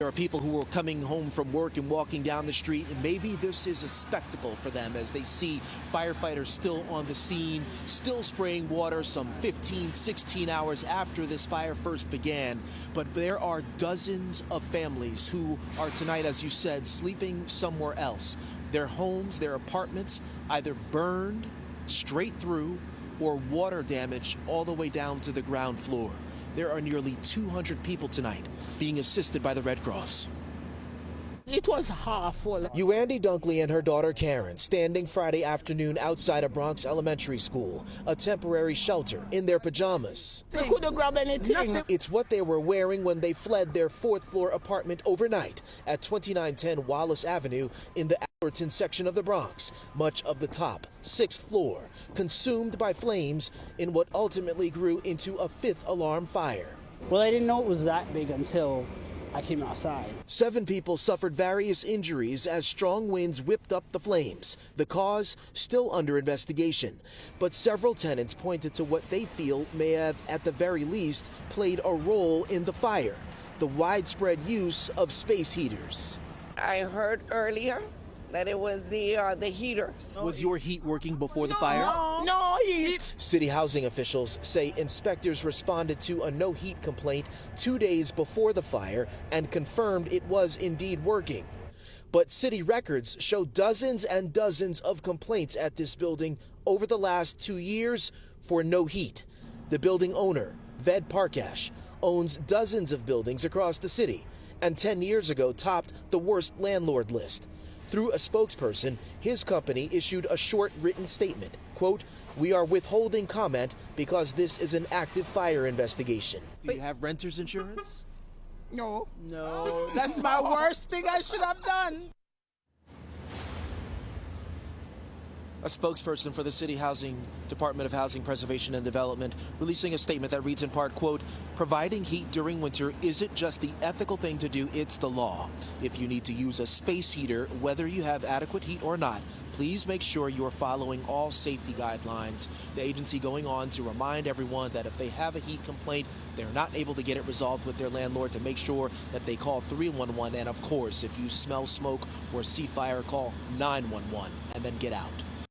There are people who are coming home from work and walking down the street, and maybe this is a spectacle for them as they see firefighters still on the scene, still spraying water some 15, 16 hours after this fire first began. But there are dozens of families who are tonight, as you said, sleeping somewhere else. Their homes, their apartments, either burned straight through or water damage all the way down to the ground floor. There are nearly 200 people tonight being assisted by the Red Cross. It was half full. Yuandi Dunkley and her daughter Karen standing Friday afternoon outside a Bronx elementary school, a temporary shelter, in their pajamas. They couldn't grab anything. It's what they were wearing when they fled their fourth-floor apartment overnight at 2910 Wallace Avenue in the Allerton section of the Bronx. Much of the top, 6th floor, consumed by flames in what ultimately grew into a fifth alarm fire. Well, I didn't know it was that big until I came outside. 7 people suffered various injuries as strong winds whipped up the flames. The cause still under investigation, but several tenants pointed to what they feel may have, at the very least, played a role in the fire: the widespread use of space heaters. I heard earlier that it was the heaters. Was your heat working before the fire? No heat. City housing officials say inspectors responded to a no heat complaint 2 days before the fire and confirmed it was indeed working. But city records show dozens and dozens of complaints at this building over the last 2 years for no heat. The building owner, Ved Parkash, owns dozens of buildings across the city and 10 years ago topped the worst landlord list. Through a spokesperson, his company issued a short written statement, quote, "We are withholding comment because this is an active fire investigation." Do you have renter's insurance? No. That's my worst thing I should have done. A spokesperson for the City Housing Department of Housing Preservation and Development releasing a statement that reads in part, quote, "Providing heat during winter isn't just the ethical thing to do, it's the law. If you need to use a space heater, whether you have adequate heat or not, please make sure you're following all safety guidelines." The agency going on to remind everyone that if they have a heat complaint, they're not able to get it resolved with their landlord, to make sure that they call 311. And of course, if you smell smoke or see fire, call 911 and then get out.